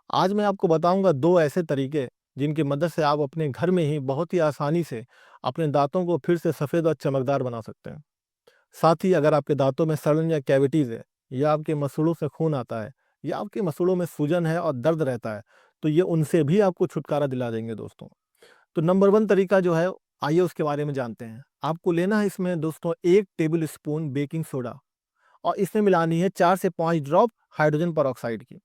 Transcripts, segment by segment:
आज मैं आपको बताऊँगा 2 ऐसे तरीके जिनकी मदद से आप अपने घर में ही बहुत ही आसानी से अपने दाँतों को फिर से सफ़ेद और चमकदार बना सकते हैं। साथ ही अगर आपके दाँतों में सड़न या कैविटीज़ है, या आपके मसूड़ों से खून आता है, या आपके मसूड़ों में सूजन है और दर्द रहता है, तो ये उनसे भी आपको छुटकारा दिला देंगे दोस्तों। तो नंबर 1 तरीका जो है, आइए उसके बारे में जानते हैं। आपको लेना है इसमें दोस्तों 1 टेबल स्पून बेकिंग सोडा और इसमें मिलानी है 4 से 5 ड्रॉप हाइड्रोजन पेरोक्साइड की।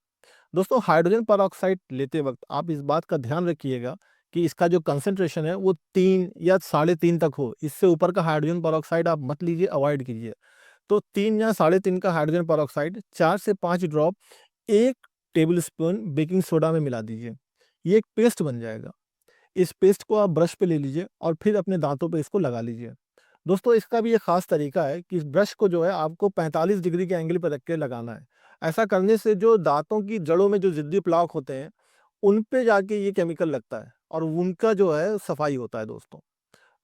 दोस्तों हाइड्रोजन पेरोक्साइड लेते वक्त आप इस बात का ध्यान रखिएगा कि इसका जो कंसंट्रेशन है वो 3 या 3.5 तक हो। इससे ऊपर का हाइड्रोजन पेरोक्साइड आप मत लीजिए, अवॉइड कीजिए। तो 3 या 3.5 का हाइड्रोजन पेरोक्साइड 4 से 5 drop 1 table spoon baking soda में मिला दीजिए। ये एक पेस्ट बन जाएगा। इस पेस्ट को आप ब्रश पे ले लीजिए और फिर अपने दांतों पे इसको लगा लीजिए। दोस्तों इसका भी एक खास तरीका है कि इस ब्रश को जो है आपको 45 डिग्री के एंगल पर रख के लगाना है। ऐसा करने से जो दांतों की जड़ों में जो ज़िद्दी प्लाक होते हैं, उन पे जाके ये केमिकल लगता है और उनका जो है सफाई होता है दोस्तों।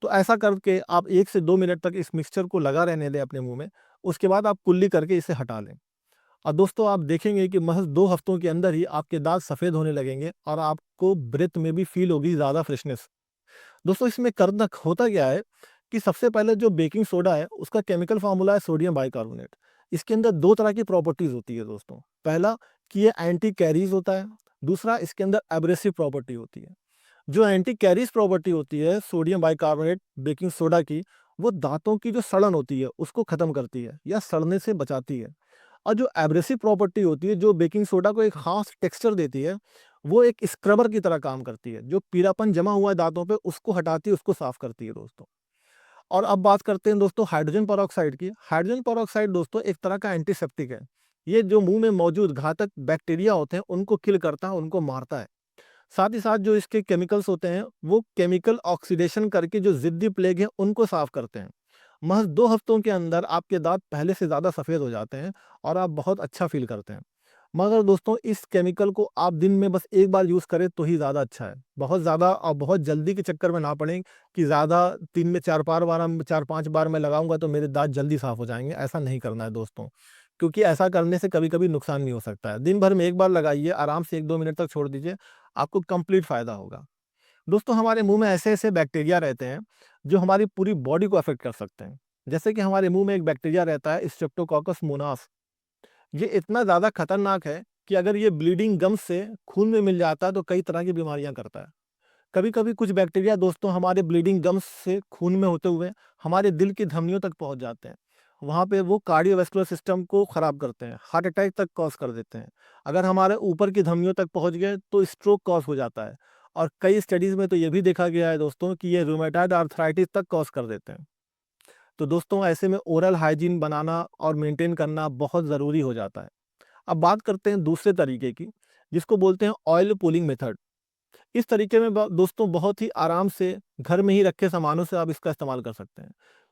तो ऐसा करके आप 1 से 2 मिनट तक इस मिक्सचर को लगा रहने दें अपने मुँह में। उसके बाद आप कुल्ली करके इसे हटा लें। और दोस्तों आप देखेंगे कि महज़ 2 हफ्तों के अंदर ही आपके दाँत सफ़ेद होने लगेंगे और आपको ब्रेथ में भी फ़ील होगी ज़्यादा फ्रेशनेस। दोस्तों इसमें करना होता क्या है कि सबसे पहले जो बेकिंग सोडा है उसका केमिकल फार्मूला है सोडियम बाइकार्बोनेट। इसके अंदर 2 तरह की प्रॉपर्टीज़ होती है दोस्तों। पहला कि ये एंटी कैरीज़ होता है, दूसरा इसके अंदर एब्रेसिव प्रॉपर्टी होती है। जो एंटी कैरीज़ प्रॉपर्टी होती है सोडियम बाइकार्बोनेट बेकिंग सोडा की, वो दाँतों की जो सड़न होती है उसको ख़त्म करती है या सड़ने से बचाती है। और जो एब्रेसिव प्रॉपर्टी होती है, जो बेकिंग सोडा को एक ख़ास टेक्सचर देती है, वो एक स्क्रबर की तरह काम करती है। जो पीलापन जमा हुआ है दाँतों पे, उसको हटाती है, उसको साफ़ करती है दोस्तों। और अब बात करते हैं दोस्तों हाइड्रोजन पेरोक्साइड की। हाइड्रोजन पेरोक्साइड दोस्तों एक तरह का एंटीसेप्टिक है। ये जो मुँह में मौजूद घातक बैक्टीरिया होते हैं, उनको किल करता है, उनको मारता है। साथ ही साथ जो इसके केमिकल्स होते हैं, वो केमिकल ऑक्सीडेशन करके जो ज़िद्दी प्लेग है, उनको साफ़ करते हैं। महज़ 2 हफ्तों के अंदर आपके दाँत पहले से ज़्यादा सफ़ेद हो जाते हैं और आप बहुत अच्छा फ़ील करते हैं। मगर दोस्तों इस केमिकल को आप दिन में बस 1 बार यूज़ करें तो ही ज़्यादा अच्छा है। बहुत ज़्यादा और बहुत जल्दी के चक्कर में ना पड़ें कि ज़्यादा 3 में 4-5 बार मैं लगाऊँगा तो मेरे दाँत जल्दी साफ़ हो जाएँगे, ऐसा नहीं करना है दोस्तों। क्योंकि ऐसा करने से कभी-कभी नुकसान भी हो सकता है। दिन भर में 1 बार लगाइए, आराम से 1-2 मिनट तक छोड़ दीजिए, आपको कंप्लीट फ़ायदा होगा। दोस्तों हमारे मुँह में ऐसे-ऐसे बैक्टीरिया रहते हैं, जो हमारी पूरी बॉडी को अफ़ेक्ट कर सकते हैं। जैसे कि हमारे मुँह में एक बैक्टीरिया रहता है स्ट्रेप्टोकोकस मोनास। ये इतना ज़्यादा खतरनाक है कि अगर ये ब्लीडिंग गम्स से खून में मिल जाता है तो कई तरह की बीमारियाँ करता है। कभी-कभी कुछ बैक्टीरिया दोस्तों हमारे ब्लीडिंग गम्स से खून में होते हुए हमारे दिल की धमनियों तक पहुँच जाते हैं। वहाँ पे वो कार्डियोवैस्कुलर सिस्टम को ख़राब करते हैं, हार्ट अटैक तक कॉज़ कर देते हैं। अगर हमारे ऊपर की धमनियों तक पहुँच गए तो स्ट्रोक कॉज़ हो जाता है। और कई स्टडीज़ में तो ये भी देखा गया है दोस्तों कि ये रूमेटॉइड आर्थराइटिस तक कॉज़ कर देते हैं। तो दोस्तों ऐसे में ओरल हाइजीन बनाना और मेंटेन करना बहुत ज़रूरी हो जाता है। अब बात करते हैं दूसरे तरीके की, जिसको बोलते हैं ऑयल पुलिंग मेथड। इस तरीके में दोस्तों बहुत ही आराम से घर में ही रखे सामानों से आप इसका इस्तेमाल कर सकते हैं।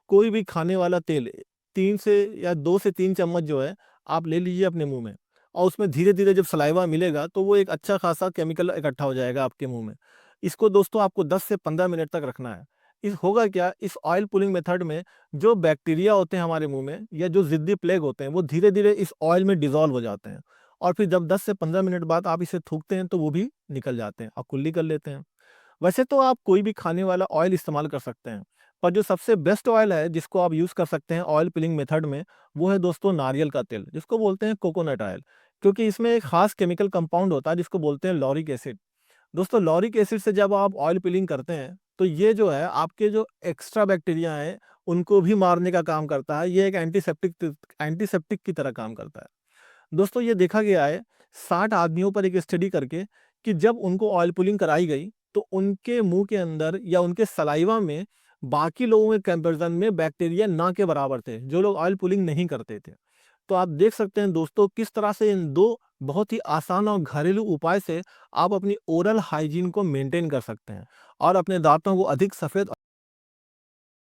कोई भी खाने वाला तेल 3 से या 2 से 3 चम्मच जो है आप ले लीजिए अपने मुंह में और उसमें धीरे-धीरे जब सलाइवा मिलेगा तो वो एक अच्छा खासा केमिकल इकट्ठा हो जाएगा आपके मुंह में। इसको दोस्तों आपको 10 से 15 मिनट तक रखना है। इस होगा क्या, इस ऑयल पुलिंग मेथड में जो बैक्टीरिया होते हैं हमारे मुंह में या जो ज़िद्दी प्लेग होते हैं वो धीरे-धीरे इस ऑयल में डिज़ॉल्व हो जाते हैं और फिर जब 10 से 15 मिनट बाद आप इसे थूकते हैं तो वो भी निकल जाते हैं और कुल्ली कर लेते हैं। वैसे तो आप कोई भी खाने वाला ऑयल इस्तेमाल कर सकते हैं, पर जो सबसे बेस्ट ऑयल है जिसको आप यूज़ कर सकते हैं ऑयल पिलिंग मेथड में, वो है दोस्तों नारियल का तेल, जिसको बोलते हैं कोकोनट ऑयल। क्योंकि इसमें एक खास केमिकल कंपाउंड होता है जिसको बोलते हैं लॉरिक एसिड। दोस्तों लॉरिक एसिड से जब आप ऑयल पिलिंग करते हैं, तो ये जो है आपके जो एक्स्ट्रा बैक्टीरिया हैं, उनको भी मारने का काम करता है। ये एक एंटीसेप्टिक की तरह काम करता है। दोस्तों ये देखा गया है 60 आदमियों पर एक स्टडी करके कि जब उनको ऑयल पुलिंग कराई गई तो उनके मुंह के अंदर या उनके सलाइवा में बाकी लोगों के कंपैरिजन में बैक्टीरिया ना के बराबर थे, जो लोग ऑयल पुलिंग नहीं करते थे। तो आप देख सकते हैं दोस्तों किस तरह से इन दो बहुत ही आसान और घरेलू उपाय से आप अपनी ओरल हाइजीन को मेंटेन कर सकते हैं और अपने दांतों को अधिक सफेद